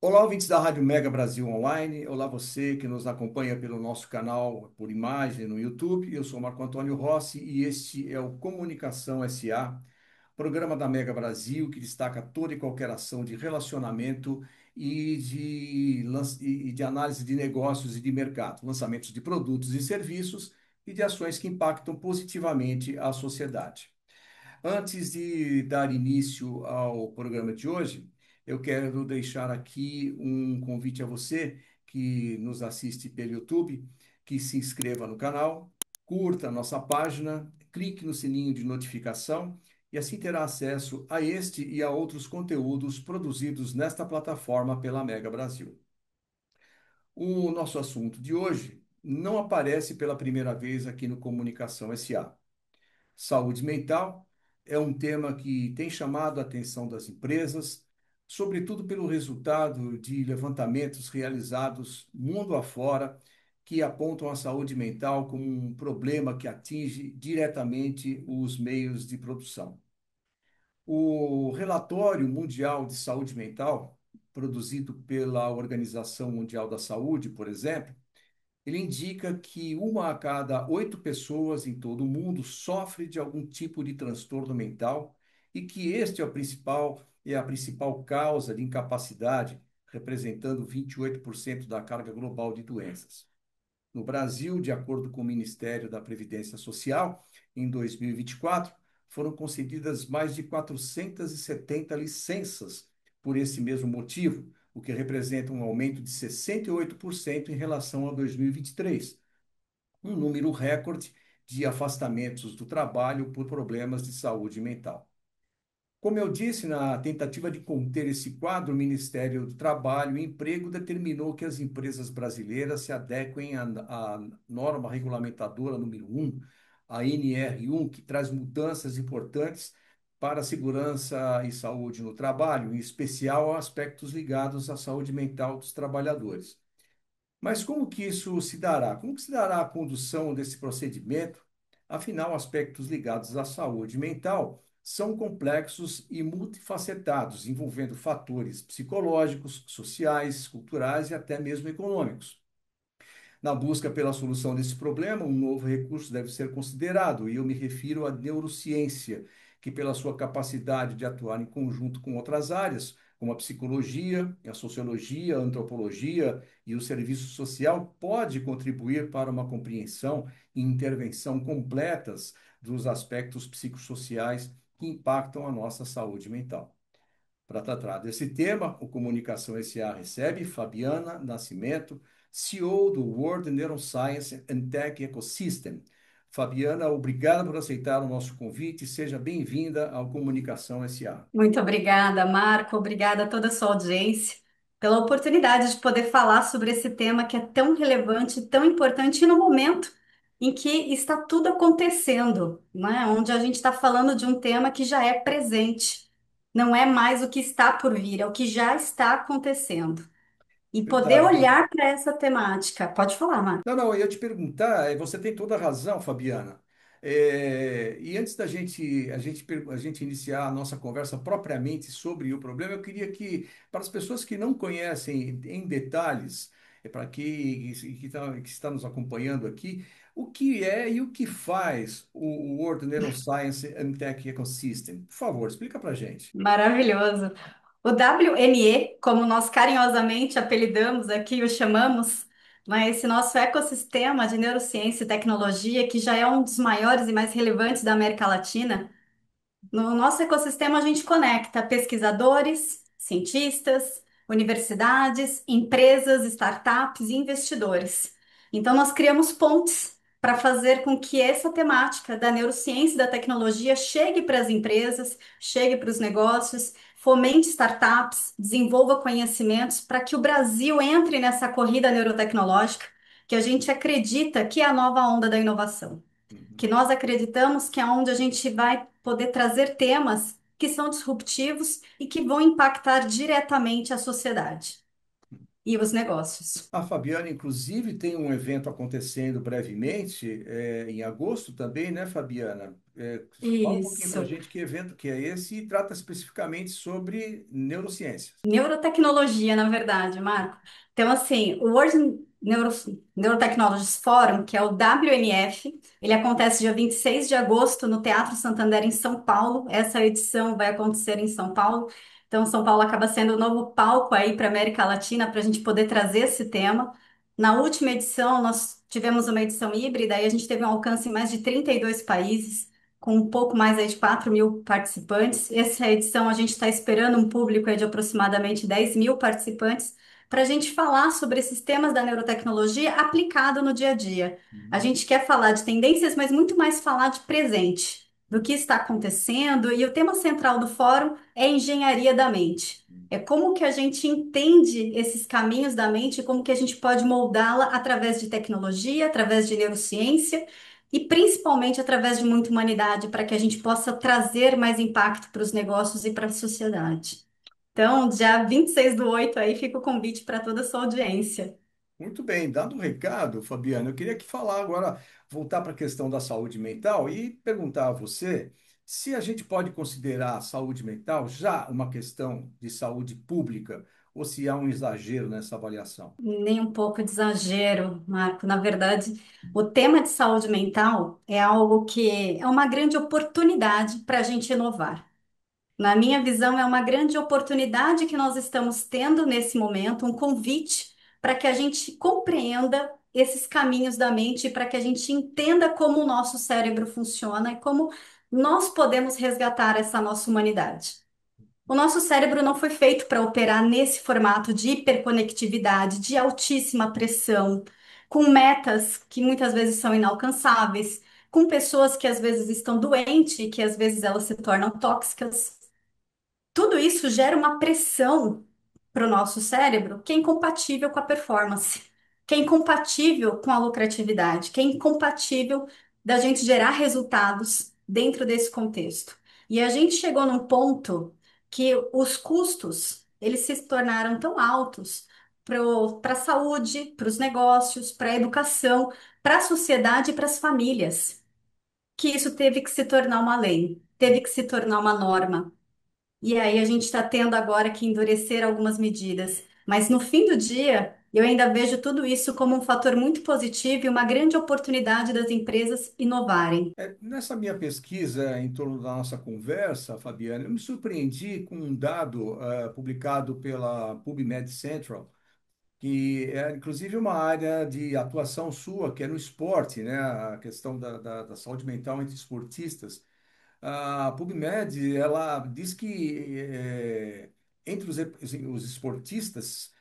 Olá, ouvintes da Rádio Mega Brasil Online. Olá, você que nos acompanha pelo nosso canal por imagem no YouTube. Eu sou Marco Antônio Rossi e este é o Comunicação SA, programa da Mega Brasil que destaca toda e qualquer ação de relacionamento e de análise de negócios e de mercado, lançamentos de produtos e serviços e de ações que impactam positivamente a sociedade. Antes de dar início ao programa de hoje, eu quero deixar aqui um convite a você que nos assiste pelo YouTube, que se inscreva no canal, curta a nossa página, clique no sininho de notificação e assim terá acesso a este e a outros conteúdos produzidos nesta plataforma pela Mega Brasil. O nosso assunto de hoje não aparece pela primeira vez aqui no Comunicação SA. Saúde mental é um tema que tem chamado a atenção das empresas, sobretudo pelo resultado de levantamentos realizados mundo afora, que apontam a saúde mental como um problema que atinge diretamente os meios de produção. O Relatório Mundial de Saúde Mental, produzido pela Organização Mundial da Saúde, por exemplo, ele indica que uma a cada 8 pessoas em todo o mundo sofre de algum tipo de transtorno mental e que este é a principal causa de incapacidade, representando 28% da carga global de doenças. No Brasil, de acordo com o Ministério da Previdência Social, em 2024, foram concedidas mais de 470 licenças por esse mesmo motivo, o que representa um aumento de 68% em relação a 2023, um número recorde de afastamentos do trabalho por problemas de saúde mental. Como eu disse, na tentativa de conter esse quadro, o Ministério do Trabalho e Emprego determinou que as empresas brasileiras se adequem à norma regulamentadora número 1, a NR1, que traz mudanças importantes para a segurança e saúde no trabalho, em especial aspectos ligados à saúde mental dos trabalhadores. Mas como que isso se dará? Como que se dará a condução desse procedimento? Afinal, aspectos ligados à saúde mental são complexos e multifacetados, envolvendo fatores psicológicos, sociais, culturais e até mesmo econômicos. Na busca pela solução desse problema, um novo recurso deve ser considerado, e eu me refiro à neurociência, que, pela sua capacidade de atuar em conjunto com outras áreas, como a psicologia, a sociologia, a antropologia e o serviço social, pode contribuir para uma compreensão e intervenção completas dos aspectos psicossociais que impactam a nossa saúde mental. Para tratar desse tema, o Comunicação SA recebe Fabiana Nascimento, CEO do World Neuroscience and Tech Ecosystem. Fabiana, obrigado por aceitar o nosso convite. Seja bem-vinda ao Comunicação SA. Muito obrigada, Marco. Obrigada a toda a sua audiência pela oportunidade de poder falar sobre esse tema que é tão relevante, tão importante e no momento em que está tudo acontecendo, né? Onde a gente está falando de um tema que já é presente, não é mais o que está por vir, é o que já está acontecendo. E poder Verdade. olhar para essa temática. Pode falar, Marco. Não, não, eu ia te perguntar, você tem toda a razão, Fabiana. E antes da gente iniciar a nossa conversa propriamente sobre o problema, eu queria que, para as pessoas que não conhecem em detalhes, para que está nos acompanhando aqui, o que é e o que faz o World Neuroscience and Tech Ecosystem? Por favor, explica para a gente. Maravilhoso. O WNE, como nós carinhosamente apelidamos aqui, o chamamos, mas esse nosso ecossistema de neurociência e tecnologia, que já é um dos maiores e mais relevantes da América Latina, no nosso ecossistema, a gente conecta pesquisadores, cientistas, universidades, empresas, startups e investidores. Então, nós criamos pontes para fazer com que essa temática da neurociência e da tecnologia chegue para as empresas, chegue para os negócios, fomente startups, desenvolva conhecimentos para que o Brasil entre nessa corrida neurotecnológica que a gente acredita que é a nova onda da inovação. que nós acreditamos que é onde a gente vai poder trazer temas que são disruptivos e que vão impactar diretamente a sociedade e os negócios. A Fabiana, inclusive, tem um evento acontecendo brevemente, em agosto também, né, Fabiana? Fala um pouquinho para a Isso. gente que evento que é esse e trata especificamente sobre neurociências. Neurotecnologia, na verdade, Marco. Então, assim, o Neurotechnologies Forum, que é o WNF, ele acontece dia 26 de agosto no Teatro Santander, em São Paulo. Essa edição vai acontecer em São Paulo. Então, São Paulo acaba sendo o novo palco aí para a América Latina, para a gente poder trazer esse tema. Na última edição, nós tivemos uma edição híbrida e a gente teve um alcance em mais de 32 países, com um pouco mais aí de 4.000 participantes. Essa edição a gente está esperando um público aí de aproximadamente 10.000 participantes para a gente falar sobre esses temas da neurotecnologia aplicado no dia a dia. A Uhum. gente quer falar de tendências, mas muito mais falar de presente, do que está acontecendo, e o tema central do fórum é engenharia da mente. É como que a gente entende esses caminhos da mente e como que a gente pode moldá-la através de tecnologia, através de neurociência e principalmente através de muita humanidade, para que a gente possa trazer mais impacto para os negócios e para a sociedade. Então, dia 26/8 aí fica o convite para toda a sua audiência. Muito bem, dado o recado, Fabiana, eu queria que falar agora, voltar para a questão da saúde mental e perguntar a você se a gente pode considerar a saúde mental já uma questão de saúde pública ou se há um exagero nessa avaliação. Nem um pouco de exagero, Marco. Na verdade, o tema de saúde mental é algo que é uma grande oportunidade para a gente inovar. Na minha visão, é uma grande oportunidade que nós estamos tendo nesse momento, um convite para que a gente compreenda esses caminhos da mente, para que a gente entenda como o nosso cérebro funciona e como nós podemos resgatar essa nossa humanidade. O nosso cérebro não foi feito para operar nesse formato de hiperconectividade, de altíssima pressão, com metas que muitas vezes são inalcançáveis, com pessoas que às vezes estão doentes e que às vezes elas se tornam tóxicas. Tudo isso gera uma pressão para o nosso cérebro que é incompatível com a performance, que é incompatível com a lucratividade, que é incompatível da gente gerar resultados dentro desse contexto. E a gente chegou num ponto que os custos, eles se tornaram tão altos para a saúde, para os negócios, para a educação, para a sociedade e para as famílias, que isso teve que se tornar uma lei, teve que se tornar uma norma. E aí a gente está tendo agora que endurecer algumas medidas. Mas no fim do dia, eu ainda vejo tudo isso como um fator muito positivo e uma grande oportunidade das empresas inovarem. Nessa minha pesquisa em torno da nossa conversa, Fabiana, eu me surpreendi com um dado publicado pela PubMed Central, que é inclusive uma área de atuação sua, que é no esporte, né? A questão da saúde mental entre esportistas. A PubMed, ela diz que entre os esportistas,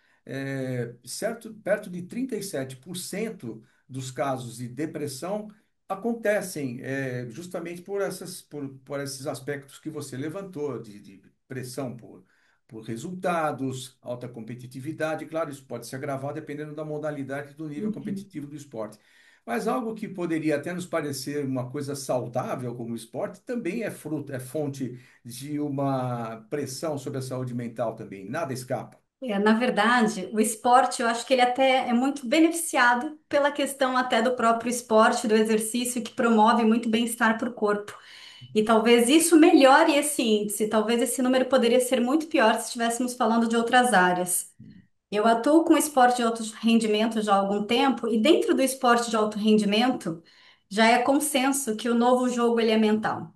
certo, perto de 37% dos casos de depressão acontecem justamente por esses aspectos que você levantou, de pressão por resultados, alta competitividade. Claro, isso pode se agravar dependendo da modalidade e do nível Uhum. competitivo do esporte. Mas algo que poderia até nos parecer uma coisa saudável como o esporte também é fruto, é fonte de uma pressão sobre a saúde mental também. Nada escapa. Na verdade, o esporte, eu acho que ele até é muito beneficiado pela questão até do próprio esporte, do exercício, que promove muito bem-estar para o corpo. E talvez isso melhore esse índice, talvez esse número poderia ser muito pior se estivéssemos falando de outras áreas. Eu atuo com esporte de alto rendimento já há algum tempo, e dentro do esporte de alto rendimento já é consenso que o novo jogo ele é mental.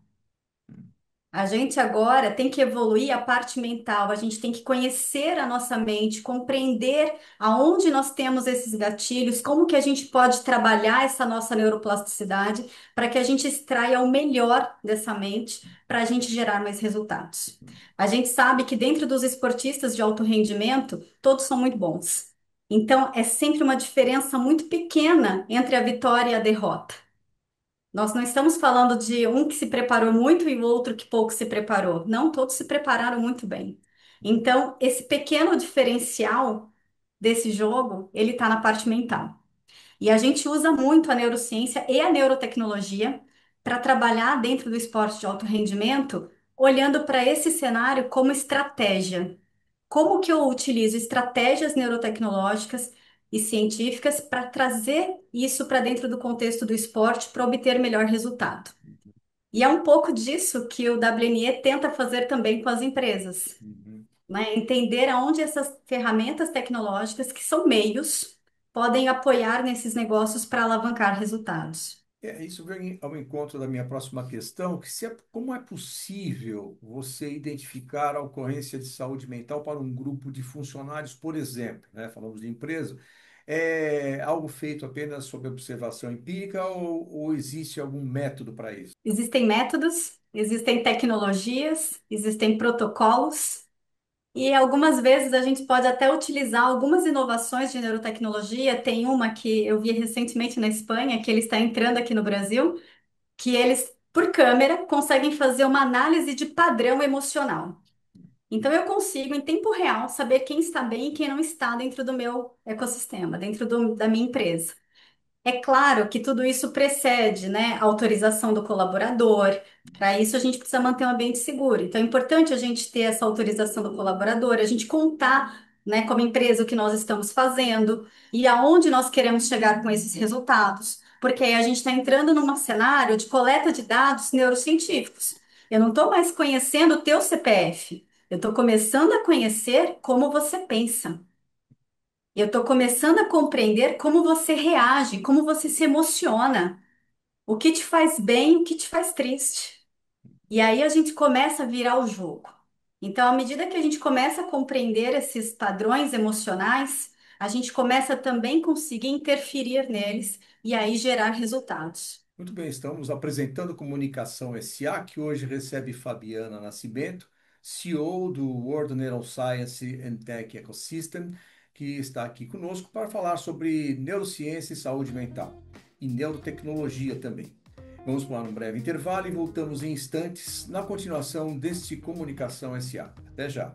A gente agora tem que evoluir a parte mental, a gente tem que conhecer a nossa mente, compreender aonde nós temos esses gatilhos, como que a gente pode trabalhar essa nossa neuroplasticidade para que a gente extraia o melhor dessa mente para a gente gerar mais resultados. A gente sabe que dentro dos esportistas de alto rendimento, todos são muito bons. Então, é sempre uma diferença muito pequena entre a vitória e a derrota. Nós não estamos falando de um que se preparou muito e o outro que pouco se preparou. Não, todos se prepararam muito bem. Então, esse pequeno diferencial desse jogo, ele está na parte mental. E a gente usa muito a neurociência e a neurotecnologia para trabalhar dentro do esporte de alto rendimento, olhando para esse cenário como estratégia. Como que eu utilizo estratégias neurotecnológicas e científicas para trazer isso para dentro do contexto do esporte para obter melhor resultado? E é um pouco disso que o WNE tenta fazer também com as empresas, Uhum. né? Entender aonde essas ferramentas tecnológicas, que são meios, podem apoiar nesses negócios para alavancar resultados. Isso vem ao encontro da minha próxima questão, que como é possível você identificar a ocorrência de saúde mental para um grupo de funcionários, por exemplo, né? Falamos de empresa, é algo feito apenas sob observação empírica ou existe algum método para isso? Existem métodos, existem tecnologias, existem protocolos. E algumas vezes a gente pode até utilizar algumas inovações de neurotecnologia. Tem uma que eu vi recentemente na Espanha, que ele está entrando aqui no Brasil, que eles, por câmera, conseguem fazer uma análise de padrão emocional. Então eu consigo, em tempo real, saber quem está bem e quem não está dentro do meu ecossistema, dentro da minha empresa. É claro que tudo isso precede, né, a autorização do colaborador. Para isso, a gente precisa manter um ambiente seguro. Então, é importante a gente ter essa autorização do colaborador, a gente contar, né, como empresa, o que nós estamos fazendo e aonde nós queremos chegar com esses resultados. Porque aí a gente está entrando num cenário de coleta de dados neurocientíficos. Eu não estou mais conhecendo o teu CPF, eu estou começando a conhecer como você pensa. Eu estou começando a compreender como você reage, como você se emociona, o que te faz bem, o que te faz triste. E aí a gente começa a virar o jogo. Então, à medida que a gente começa a compreender esses padrões emocionais, a gente começa também a conseguir interferir neles e aí gerar resultados. Muito bem, estamos apresentando Comunicação SA, que hoje recebe Fabiana Nascimento, CEO do World Neuroscience and Tech Ecosystem, que está aqui conosco para falar sobre neurociência e saúde mental, e neurotecnologia também. Vamos para um breve intervalo e voltamos em instantes na continuação deste Comunicação SA. Até já!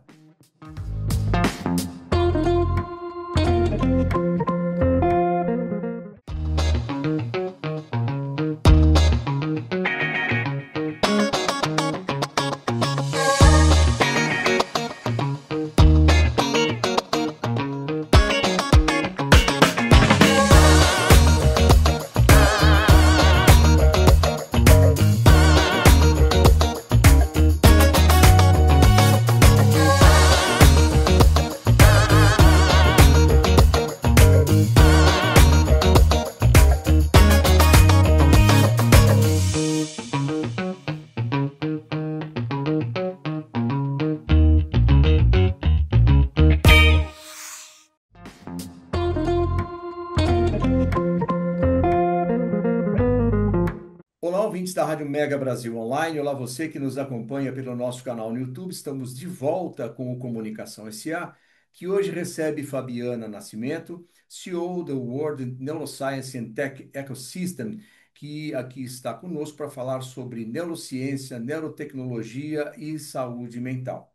Olá, ouvintes da Rádio Mega Brasil Online. Olá, você que nos acompanha pelo nosso canal no YouTube. Estamos de volta com o Comunicação SA, que hoje recebe Fabiana Nascimento, CEO do World Neuroscience and Tech Ecosystem, que aqui está conosco para falar sobre neurociência, neurotecnologia e saúde mental.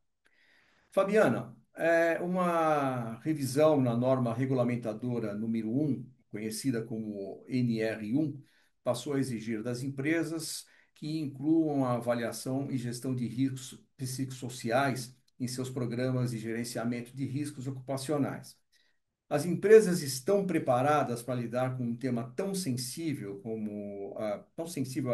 Fabiana, uma revisão na norma regulamentadora número 1, conhecida como NR1, passou a exigir das empresas que incluam a avaliação e gestão de riscos psicossociais em seus programas de gerenciamento de riscos ocupacionais. As empresas estão preparadas para lidar com um tema tão sensível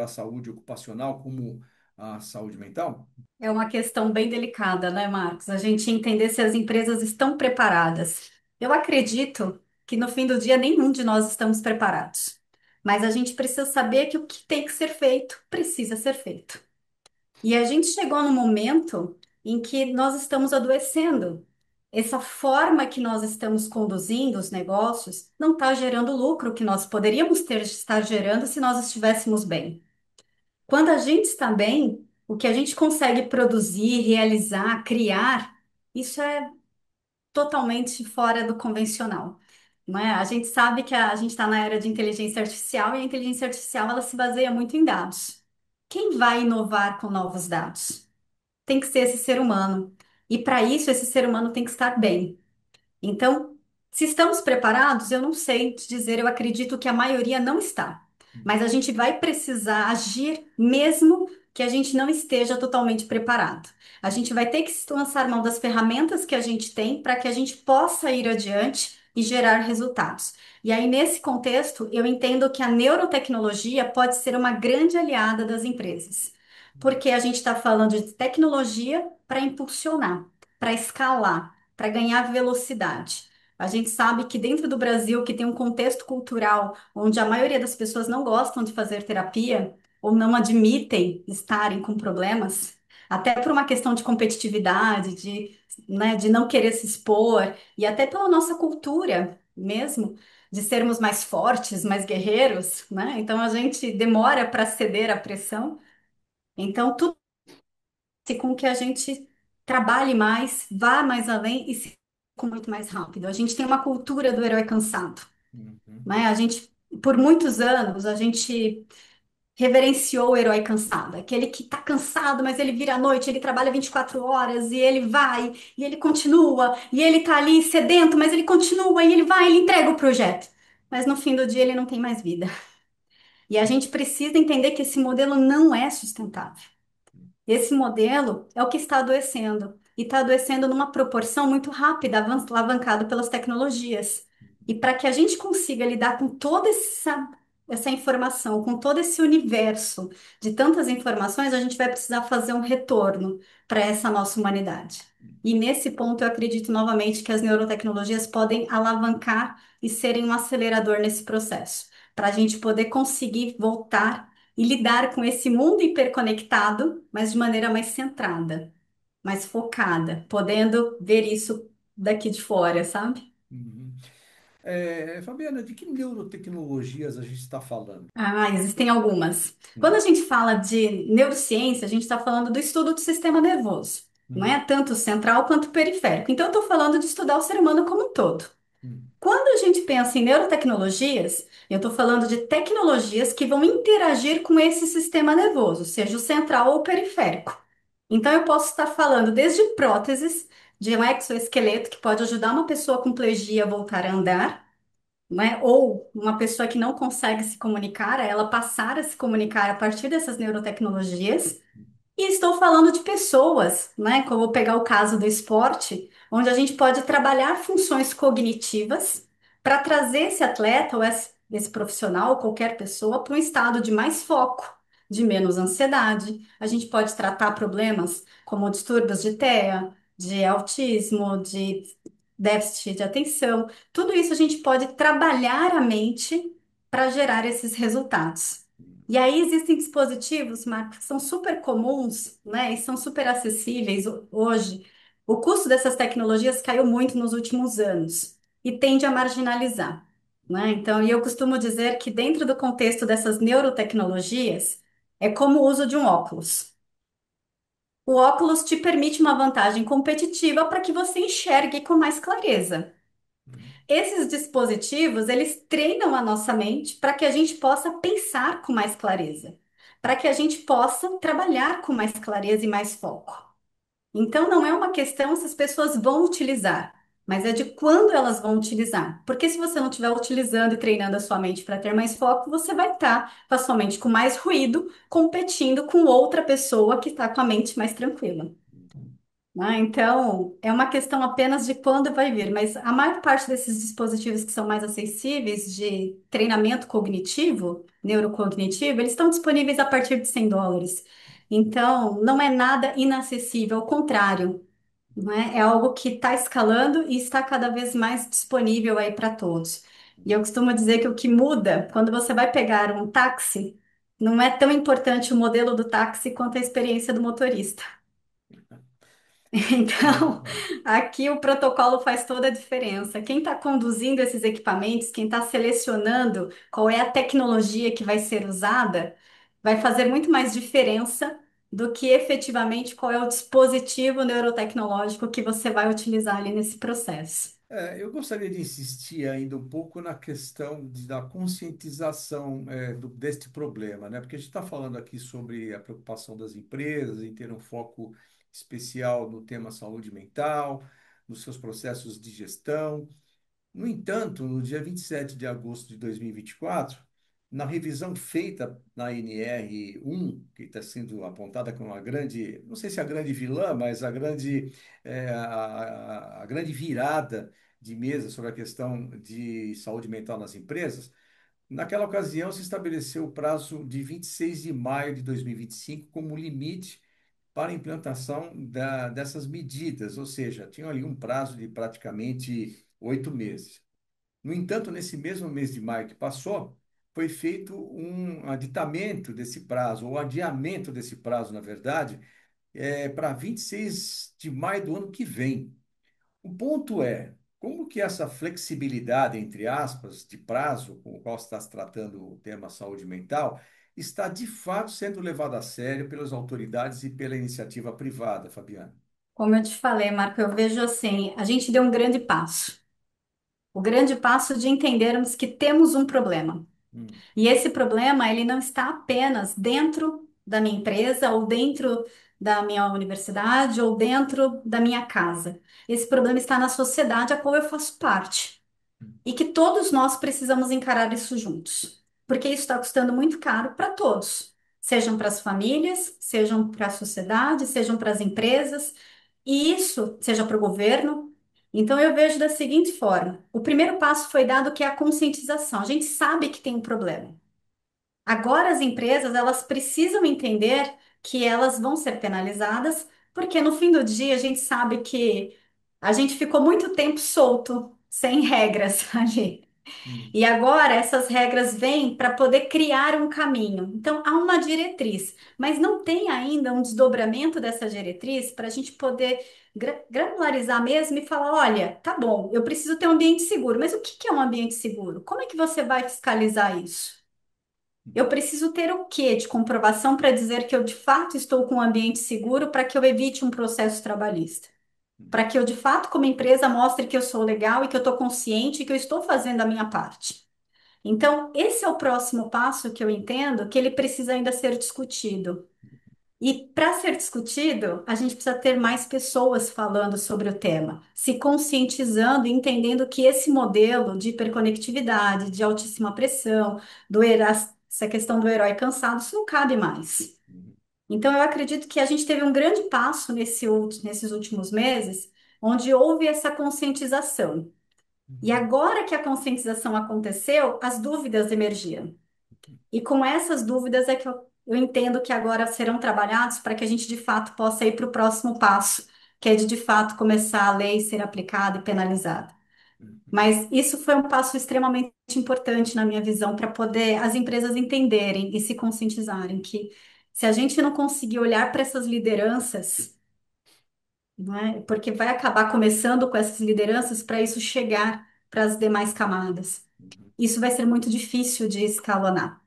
à saúde ocupacional como a saúde mental? É uma questão bem delicada, né, Marcos? A gente entender se as empresas estão preparadas. Eu acredito que no fim do dia nenhum de nós estamos preparados. Mas a gente precisa saber que o que tem que ser feito precisa ser feito. E a gente chegou no momento em que nós estamos adoecendo. Essa forma que nós estamos conduzindo os negócios não está gerando o lucro que nós poderíamos estar gerando se nós estivéssemos bem. Quando a gente está bem, o que a gente consegue produzir, realizar, criar, isso é totalmente fora do convencional. Não é? A gente sabe que a gente está na era de inteligência artificial e a inteligência artificial ela se baseia muito em dados. Quem vai inovar com novos dados? Tem que ser esse ser humano. E para isso, esse ser humano tem que estar bem. Então, se estamos preparados, eu não sei te dizer, eu acredito que a maioria não está. mas a gente vai precisar agir mesmo que a gente não esteja totalmente preparado. A gente vai ter que lançar mão das ferramentas que a gente tem para que a gente possa ir adiante e gerar resultados. E aí, nesse contexto, eu entendo que a neurotecnologia pode ser uma grande aliada das empresas, porque a gente está falando de tecnologia para impulsionar, para escalar, para ganhar velocidade. A gente sabe que dentro do Brasil, que tem um contexto cultural onde a maioria das pessoas não gostam de fazer terapia ou não admitem estarem com problemas, até por uma questão de competitividade, né, de não querer se expor, e até pela nossa cultura mesmo, de sermos mais fortes, mais guerreiros, né? Então a gente demora para ceder à pressão. Então, tudo com que a gente trabalhe mais, vá mais além e se com muito mais rápido. A gente tem uma cultura do herói cansado, Uhum. né? A gente, por muitos anos, a gente reverenciou o herói cansado, aquele que tá cansado, mas ele vira à noite, ele trabalha 24 horas e ele vai, e ele continua, e ele tá ali sedento, mas ele continua, e ele vai, ele entrega o projeto. Mas no fim do dia ele não tem mais vida. E a gente precisa entender que esse modelo não é sustentável. Esse modelo é o que está adoecendo, e está adoecendo numa proporção muito rápida, alavancado pelas tecnologias. E para que a gente consiga lidar com toda essa informação, com todo esse universo de tantas informações, a gente vai precisar fazer um retorno para essa nossa humanidade. E nesse ponto, eu acredito novamente que as neurotecnologias podem alavancar e serem um acelerador nesse processo, para a gente poder conseguir voltar e lidar com esse mundo hiperconectado, mas de maneira mais centrada, mais focada, podendo ver isso daqui de fora, sabe? Uhum. Fabiana, de que neurotecnologias a gente está falando? Ah, existem algumas. Quando a Hum, gente fala de neurociência, a gente está falando do estudo do sistema nervoso, não hum, é tanto central quanto periférico. Então, eu estou falando de estudar o ser humano como um todo. hum, Quando a gente pensa em neurotecnologias, eu estou falando de tecnologias que vão interagir com esse sistema nervoso, seja o central ou o periférico. Então, eu posso estar falando desde próteses de um exoesqueleto que pode ajudar uma pessoa com plegia a voltar a andar, né? Ou uma pessoa que não consegue se comunicar, a ela passar a se comunicar a partir dessas neurotecnologias. E estou falando de pessoas, né? Como eu vou pegar o caso do esporte, onde a gente pode trabalhar funções cognitivas para trazer esse atleta ou esse profissional, qualquer pessoa, para um estado de mais foco, de menos ansiedade. A gente pode tratar problemas como distúrbios de TEA, de autismo, de déficit de atenção. Tudo isso a gente pode trabalhar a mente para gerar esses resultados. E aí existem dispositivos, Marcos, que são super comuns, né, e são super acessíveis hoje. O custo dessas tecnologias caiu muito nos últimos anos e tende a marginalizar, né? Então, e eu costumo dizer que dentro do contexto dessas neurotecnologias, é como o uso de um óculos. O óculos te permite uma vantagem competitiva para que você enxergue com mais clareza. hum, Esses dispositivos, eles treinam a nossa mente para que a gente possa pensar com mais clareza, para que a gente possa trabalhar com mais clareza e mais foco. Então, não é uma questão se as pessoas vão utilizar, mas é de quando elas vão utilizar. Porque se você não estiver utilizando e treinando a sua mente para ter mais foco, você vai estar com a sua mente com mais ruído, competindo com outra pessoa que está com a mente mais tranquila. Então, é uma questão apenas de quando vai vir, mas a maior parte desses dispositivos que são mais acessíveis de treinamento cognitivo, neurocognitivo, eles estão disponíveis a partir de US$ 100. Então, não é nada inacessível, ao contrário, não é? É algo que está escalando e está cada vez mais disponível aí para todos. E eu costumo dizer que o que muda, quando você vai pegar um táxi, não é tão importante o modelo do táxi quanto a experiência do motorista. Então, hum. aqui o protocolo faz toda a diferença. Quem está conduzindo esses equipamentos, quem está selecionando qual é a tecnologia que vai ser usada, vai fazer muito mais diferença do que efetivamente qual é o dispositivo neurotecnológico que você vai utilizar ali nesse processo. Eu gostaria de insistir ainda um pouco na questão da conscientização deste problema, né? Porque a gente está falando aqui sobre a preocupação das empresas em ter um foco especial no tema saúde mental, nos seus processos de gestão. No entanto, no dia 27 de agosto de 2024, na revisão feita na NR1, que está sendo apontada como uma grande, não sei se a grande vilã, mas a grande, a grande virada de mesa sobre a questão de saúde mental nas empresas, naquela ocasião se estabeleceu o prazo de 26 de maio de 2025 como limite para a implantação dessas medidas, ou seja, tinha ali um prazo de praticamente 8 meses. No entanto, nesse mesmo mês de maio que passou, foi feito um aditamento desse prazo, ou adiamento desse prazo, na verdade, para 26 de maio do ano que vem. O ponto é, como que essa flexibilidade, entre aspas, de prazo, com o qual está se tratando o tema saúde mental, está de fato sendo levada a sério pelas autoridades e pela iniciativa privada, Fabiana? Como eu te falei, Marco, eu vejo assim, a gente deu um grande passo. O grande passo de entendermos que temos um problema. Hum, E esse problema, ele não está apenas dentro da minha empresa ou dentro da minha universidade ou dentro da minha casa. Esse problema está na sociedade a qual eu faço parte. hum, E que todos nós precisamos encarar isso juntos. Porque isso está custando muito caro para todos. Sejam para as famílias, sejam para a sociedade, sejam para as empresas. E isso seja para o governo. Então eu vejo da seguinte forma: o primeiro passo foi dado, que é a conscientização. A gente sabe que tem um problema. Agora as empresas, elas precisam entender que elas vão ser penalizadas, porque no fim do dia a gente sabe que a gente ficou muito tempo solto, sem regras ali. hum, E agora essas regras vêm para poder criar um caminho. Então há uma diretriz, mas não tem ainda um desdobramento dessa diretriz para a gente poder granularizar mesmo e falar: olha, tá bom, eu preciso ter um ambiente seguro, mas o que que é um ambiente seguro? Como é que você vai fiscalizar isso? Eu preciso ter o quê de comprovação para dizer que eu de fato estou com um ambiente seguro para que eu evite um processo trabalhista? Para que eu de fato, como empresa, mostre que eu sou legal e que eu estou consciente e que eu estou fazendo a minha parte. Então, esse é o próximo passo que eu entendo que ele precisa ainda ser discutido. E para ser discutido, a gente precisa ter mais pessoas falando sobre o tema, se conscientizando e entendendo que esse modelo de hiperconectividade, de altíssima pressão, essa questão do herói cansado, isso não cabe mais. hum, Então, eu acredito que a gente teve um grande passo nesses últimos meses, onde houve essa conscientização. E hum, agora que a conscientização aconteceu, as dúvidas emergiram. E com essas dúvidas é que eu entendo que agora serão trabalhados para que a gente de fato possa ir para o próximo passo, que é de fato começar a lei ser aplicada e penalizada. hum, Mas isso foi um passo extremamente importante na minha visão para poder as empresas entenderem e se conscientizarem que se a gente não conseguir olhar para essas lideranças, né, porque vai acabar começando com essas lideranças para isso chegar para as demais camadas. hum, Isso vai ser muito difícil de escalonar.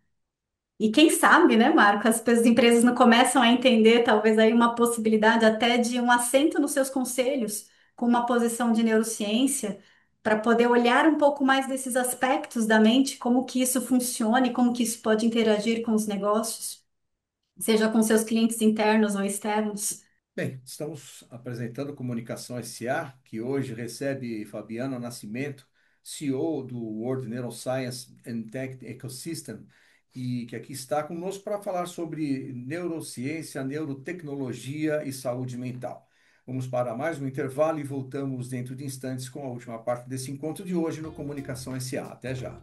E quem sabe, né, Marco, as empresas não começam a entender talvez aí uma possibilidade até de um assento nos seus conselhos, com uma posição de neurociência, para poder olhar um pouco mais desses aspectos da mente, como que isso funciona e como que isso pode interagir com os negócios, seja com seus clientes internos ou externos. Bem, estamos apresentando Comunicação SA, que hoje recebe Fabiano Nascimento, CEO do World Neuroscience and Tech Ecosystem, e que aqui está conosco para falar sobre neurociência, neurotecnologia e saúde mental. Vamos para mais um intervalo e voltamos dentro de instantes com a última parte desse encontro de hoje no Comunicação SA. Até já.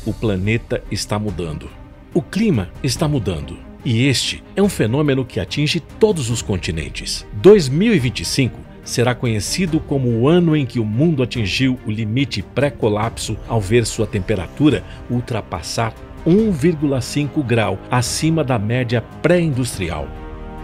O planeta está mudando. O clima está mudando. E este é um fenômeno que atinge todos os continentes. 2025 será conhecido como o ano em que o mundo atingiu o limite pré-colapso ao ver sua temperatura ultrapassar 1,5 grau acima da média pré-industrial.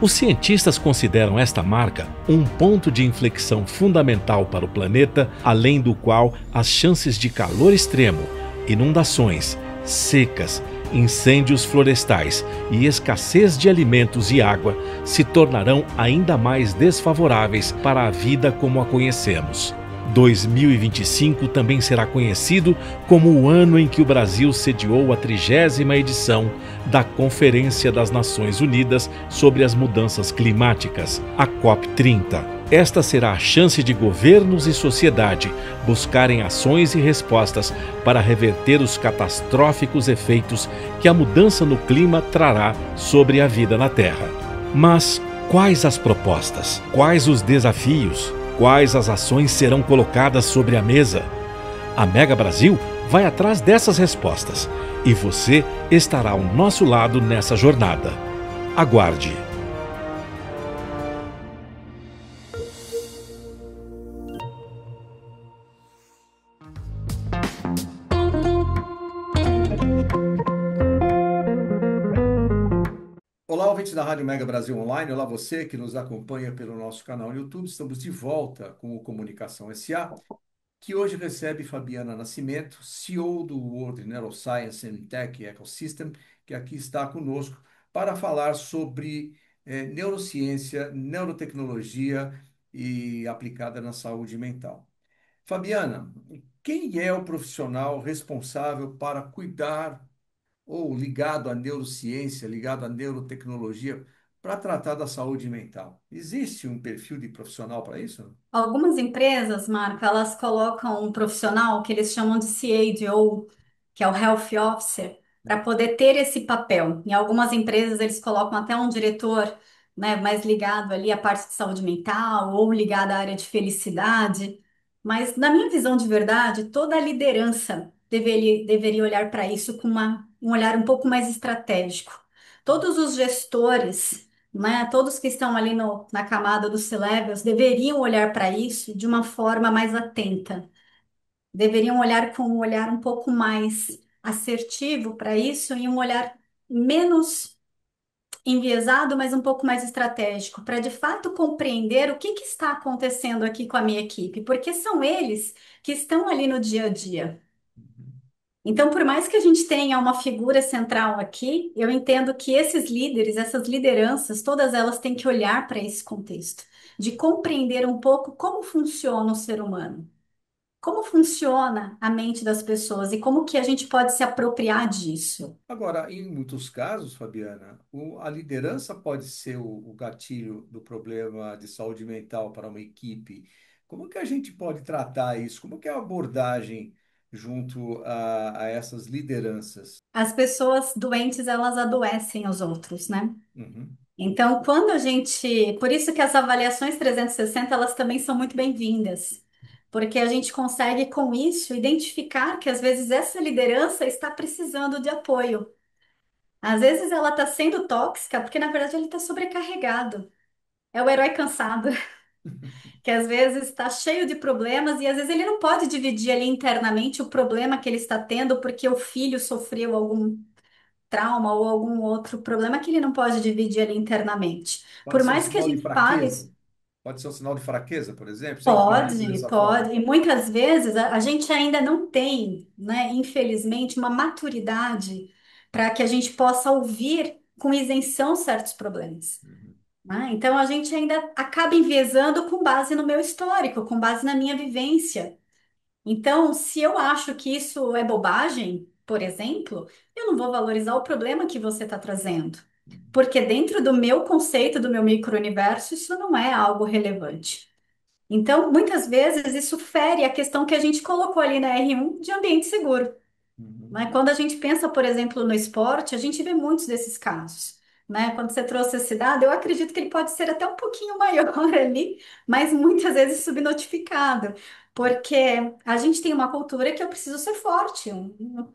Os cientistas consideram esta marca um ponto de inflexão fundamental para o planeta, além do qual as chances de calor extremo, inundações, secas, incêndios florestais e escassez de alimentos e água se tornarão ainda mais desfavoráveis para a vida como a conhecemos. 2025 também será conhecido como o ano em que o Brasil sediou a 30ª edição da Conferência das Nações Unidas sobre as Mudanças Climáticas, a COP30. Esta será a chance de governos e sociedade buscarem ações e respostas para reverter os catastróficos efeitos que a mudança no clima trará sobre a vida na Terra. Mas quais as propostas? Quais os desafios? Quais as ações serão colocadas sobre a mesa? A Mega Brasil vai atrás dessas respostas e você estará ao nosso lado nessa jornada. Aguarde! Olá, ouvintes da Rádio Mega Brasil Online. Olá, você que nos acompanha pelo nosso canal no YouTube. Estamos de volta com o Comunicação SA, que hoje recebe Fabiana Nascimento, CEO do World Neuroscience and Tech Ecosystem, que aqui está conosco para falar sobre neurociência, neurotecnologia e aplicada na saúde mental. Fabiana, quem é o profissional responsável para cuidar ou ligado à neurociência, ligado à neurotecnologia, para tratar da saúde mental? Existe um perfil de profissional para isso? Algumas empresas, Marco, elas colocam um profissional que eles chamam de CADO, que é o Health Officer, para poder ter esse papel. Em algumas empresas eles colocam até um diretor, né, mais ligado ali à parte de saúde mental ou ligado à área de felicidade. Mas na minha visão de verdade, toda a liderança deveria olhar para isso com um olhar um pouco mais estratégico. Todos os gestores, né? Todos que estão ali na camada dos C-levels deveriam olhar para isso de uma forma mais atenta, deveriam olhar com um olhar um pouco mais assertivo para isso e um olhar menos enviesado, mas um pouco mais estratégico, para de fato compreender o que está acontecendo aqui com a minha equipe, porque são eles que estão ali no dia a dia. Então, por mais que a gente tenha uma figura central aqui, eu entendo que esses líderes, essas lideranças, todas elas têm que olhar para esse contexto, de compreender um pouco como funciona o ser humano, como funciona a mente das pessoas e como que a gente pode se apropriar disso. Agora, em muitos casos, Fabiana, a liderança pode ser o gatilho do problema de saúde mental para uma equipe. Como que a gente pode tratar isso? Como que é a abordagem junto a essas lideranças? As pessoas doentes, elas adoecem os outros, né? Uhum, Então, quando a gente, por isso que as avaliações 360 elas também são muito bem-vindas, porque a gente consegue com isso identificar que às vezes essa liderança está precisando de apoio. Às vezes ela está sendo tóxica porque na verdade ele está sobrecarregado. É o herói cansado, que às vezes está cheio de problemas e às vezes ele não pode dividir ali internamente o problema que ele está tendo porque o filho sofreu algum trauma ou algum outro problema que ele não pode dividir ali internamente. Pode Por ser um mais que a sinal de gente fale, fraqueza. Pode ser um sinal de fraqueza, por exemplo, ser entendido pode, dessa forma. pode, e muitas vezes a gente ainda não tem, né, infelizmente, uma maturidade para que a gente possa ouvir com isenção certos problemas. Uhum, Né? Então a gente ainda acaba enviesando com base no meu histórico, com base na minha vivência. Então, se eu acho que isso é bobagem, por exemplo, eu não vou valorizar o problema que você está trazendo, uhum, porque dentro do meu conceito, do meu micro-universo, isso não é algo relevante. Então, muitas vezes, isso fere a questão que a gente colocou ali na R1 de ambiente seguro. uhum, Né? Quando a gente pensa, por exemplo, no esporte, a gente vê muitos desses casos. Né? Quando você trouxe esse dado, eu acredito que ele pode ser até um pouquinho maior ali, mas muitas vezes subnotificado, porque a gente tem uma cultura que eu preciso ser forte.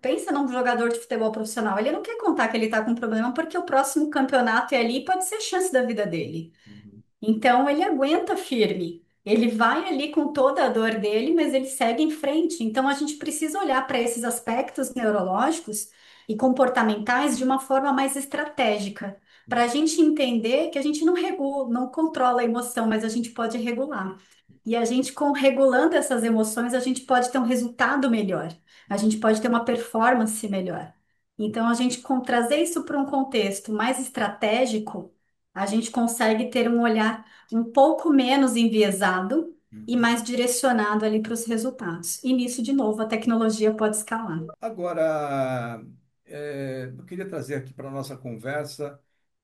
Pensa num jogador de futebol profissional, ele não quer contar que ele está com problema porque o próximo campeonato é ali e pode ser a chance da vida dele. uhum, Então ele aguenta firme. Ele vai ali com toda a dor dele, mas ele segue em frente. Então a gente precisa olhar para esses aspectos neurológicos e comportamentais de uma forma mais estratégica, para a gente entender que a gente não regula, não controla a emoção, mas a gente pode regular. E a gente, com regulando essas emoções, a gente pode ter um resultado melhor, a gente pode ter uma performance melhor. Então, a gente trazer isso para um contexto mais estratégico a gente consegue ter um olhar um pouco menos enviesado e uhum. mais direcionado ali para os resultados. E nisso, de novo, a tecnologia pode escalar. Agora, eu queria trazer aqui para a nossa conversa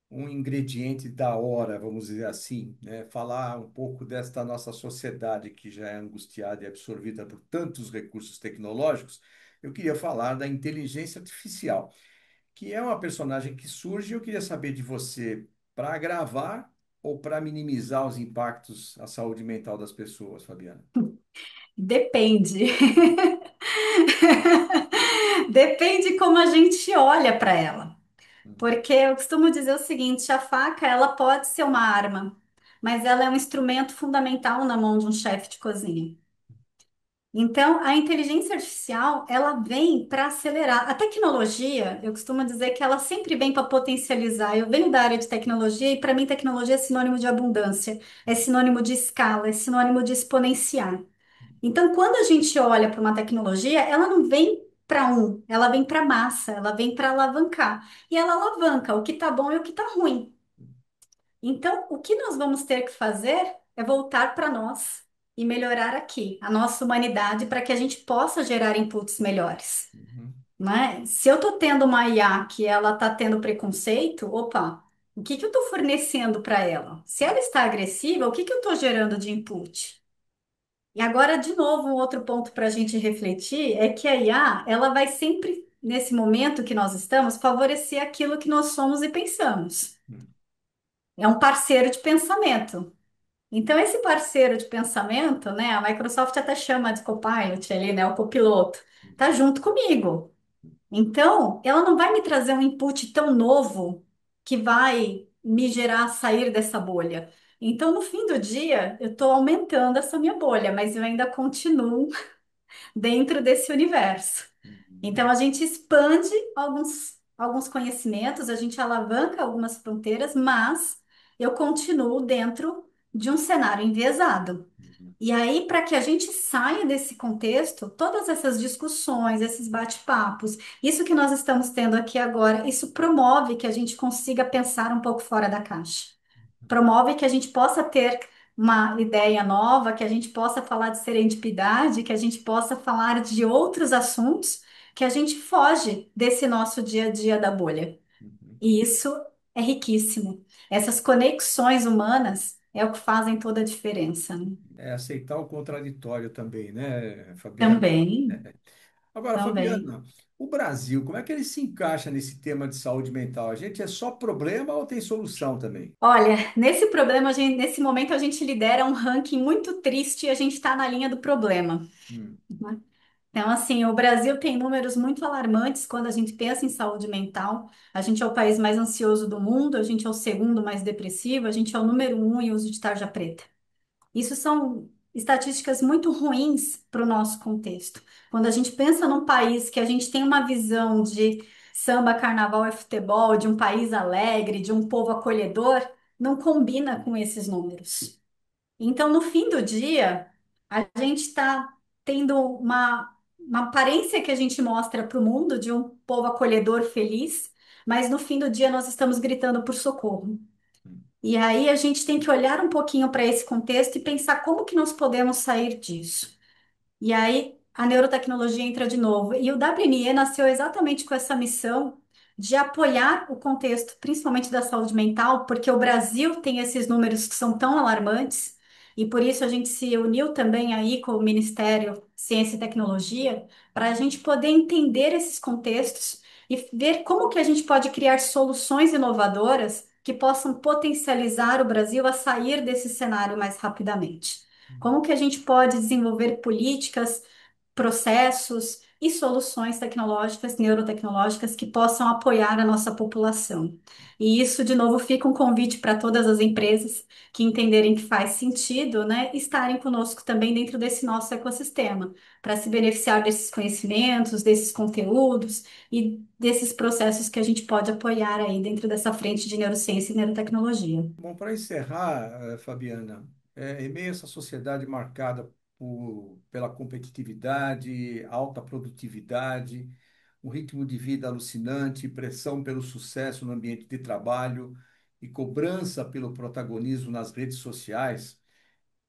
um ingrediente da hora, vamos dizer assim, né? Falar um pouco desta nossa sociedade que já é angustiada e absorvida por tantos recursos tecnológicos. Eu queria falar da inteligência artificial, que é uma personagem que surge. Eu queria saber de você para agravar ou para minimizar os impactos à saúde mental das pessoas, Fabiana. Depende. Depende como a gente olha para ela. Uhum, Porque eu costumo dizer o seguinte, a faca, ela pode ser uma arma, mas ela é um instrumento fundamental na mão de um chefe de cozinha. Então, a inteligência artificial, ela vem para acelerar. A tecnologia, eu costumo dizer que ela sempre vem para potencializar. Eu venho da área de tecnologia e para mim tecnologia é sinônimo de abundância, é sinônimo de escala, é sinônimo de exponenciar. Então, quando a gente olha para uma tecnologia, ela não vem para um, ela vem para massa, ela vem para alavancar. E ela alavanca o que está bom e o que está ruim. Então, o que nós vamos ter que fazer é voltar para nós e melhorar aqui a nossa humanidade para que a gente possa gerar inputs melhores, uhum, né? Se eu estou tendo uma IA que ela está tendo preconceito, opa, o que que eu estou fornecendo para ela? Se ela está agressiva, o que que eu estou gerando de input? E agora, de novo, um outro ponto para a gente refletir é que a IA, ela vai sempre, nesse momento que nós estamos, favorecer aquilo que nós somos e pensamos. uhum, É um parceiro de pensamento. Então, esse parceiro de pensamento, né, a Microsoft até chama de Copilot ali, né, o copiloto, tá junto comigo. Então, ela não vai me trazer um input tão novo que vai me gerar sair dessa bolha. Então, no fim do dia, eu estou aumentando essa minha bolha, mas eu ainda continuo dentro desse universo. uhum, Então, a gente expande alguns conhecimentos, a gente alavanca algumas fronteiras, mas eu continuo dentro de um cenário enviesado. uhum, E aí, para que a gente saia desse contexto, todas essas discussões, esses bate-papos, isso que nós estamos tendo aqui agora, isso promove que a gente consiga pensar um pouco fora da caixa. Promove que a gente possa ter uma ideia nova, que a gente possa falar de serendipidade, que a gente possa falar de outros assuntos, que a gente foge desse nosso dia a dia da bolha. uhum. E isso é riquíssimo. Essas conexões humanas é o que fazem toda a diferença, né? É aceitar o contraditório também, né, Fabiana? Também, Agora, também. Fabiana, o Brasil, como é que ele se encaixa nesse tema de saúde mental? A gente é só problema ou tem solução também? Olha, nesse problema, nesse momento a gente lidera um ranking muito triste e a gente está na linha do problema, Hum, né? Então, assim, o Brasil tem números muito alarmantes quando a gente pensa em saúde mental. A gente é o país mais ansioso do mundo, a gente é o segundo mais depressivo, a gente é o número um em uso de tarja preta. Isso são estatísticas muito ruins para o nosso contexto. Quando a gente pensa num país que a gente tem uma visão de samba, carnaval e futebol, de um país alegre, de um povo acolhedor, não combina com esses números. Então, no fim do dia, a gente está tendo uma aparência que a gente mostra para o mundo de um povo acolhedor, feliz, mas no fim do dia nós estamos gritando por socorro. hum, E aí a gente tem que olhar um pouquinho para esse contexto e pensar como que nós podemos sair disso. E aí a neurotecnologia entra de novo. E o WNE nasceu exatamente com essa missão de apoiar o contexto, principalmente da saúde mental, porque o Brasil tem esses números que são tão alarmantes, e por isso a gente se uniu também aí com o Ministério Ciência e Tecnologia, para a gente poder entender esses contextos e ver como que a gente pode criar soluções inovadoras que possam potencializar o Brasil a sair desse cenário mais rapidamente. Como que a gente pode desenvolver políticas, processos e soluções tecnológicas, neurotecnológicas que possam apoiar a nossa população? E isso, de novo, fica um convite para todas as empresas que entenderem que faz sentido, né, estarem conosco também dentro desse nosso ecossistema, para se beneficiar desses conhecimentos, desses conteúdos e desses processos que a gente pode apoiar aí dentro dessa frente de neurociência e neurotecnologia. Bom, para encerrar, Fabiana, em meio a essa sociedade marcada pela competitividade, alta produtividade, um ritmo de vida alucinante, pressão pelo sucesso no ambiente de trabalho e cobrança pelo protagonismo nas redes sociais,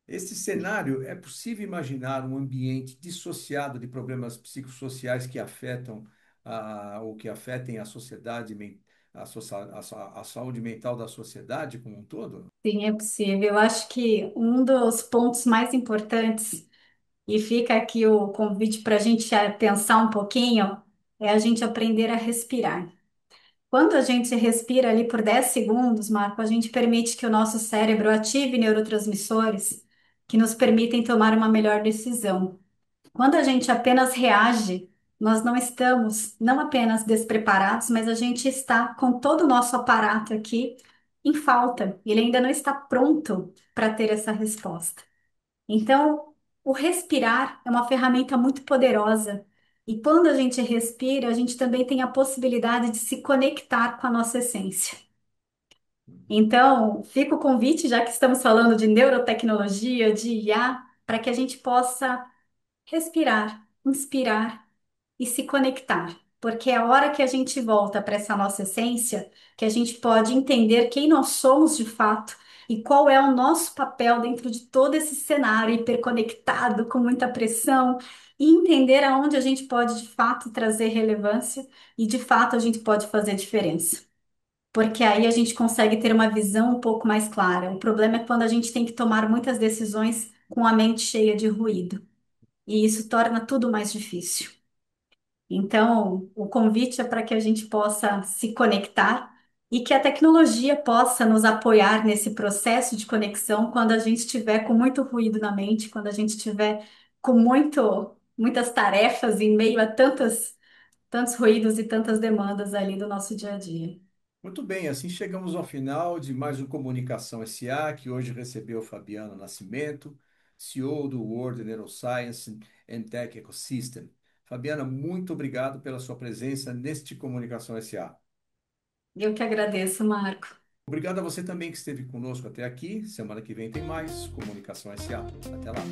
Esse cenário, é possível imaginar um ambiente dissociado de problemas psicossociais que afetam ou que afetem a sociedade, a saúde mental da sociedade como um todo? Sim, é possível. Eu acho que um dos pontos mais importantes, e fica aqui o convite para a gente pensar um pouquinho, é a gente aprender a respirar. Quando a gente respira ali por 10 segundos, Marco, a gente permite que o nosso cérebro ative neurotransmissores que nos permitem tomar uma melhor decisão. Quando a gente apenas reage, nós não estamos não apenas despreparados, mas a gente está com todo o nosso aparato aqui em falta. Ele ainda não está pronto para ter essa resposta. Então, o respirar é uma ferramenta muito poderosa. E quando a gente respira, a gente também tem a possibilidade de se conectar com a nossa essência. Então, fica o convite, já que estamos falando de neurotecnologia, de IA, para que a gente possa respirar, inspirar e se conectar. Porque é a hora que a gente volta para essa nossa essência, que a gente pode entender quem nós somos de fato e qual é o nosso papel dentro de todo esse cenário hiperconectado, com muita pressão, e entender aonde a gente pode de fato trazer relevância e de fato a gente pode fazer diferença. Porque aí a gente consegue ter uma visão um pouco mais clara. O problema é quando a gente tem que tomar muitas decisões com a mente cheia de ruído. E isso torna tudo mais difícil. Então, o convite é para que a gente possa se conectar e que a tecnologia possa nos apoiar nesse processo de conexão quando a gente estiver com muito ruído na mente, quando a gente estiver com muitas tarefas em meio a tantos ruídos e tantas demandas ali do nosso dia a dia. Muito bem, assim chegamos ao final de mais um Comunicação SA, que hoje recebeu Fabiano Nascimento, CEO do World Neuroscience and Tech Ecosystem. Fabiana, muito obrigado pela sua presença neste Comunicação SA. Eu que agradeço, Marco. Obrigado a você também que esteve conosco até aqui. Semana que vem tem mais Comunicação SA. Até lá.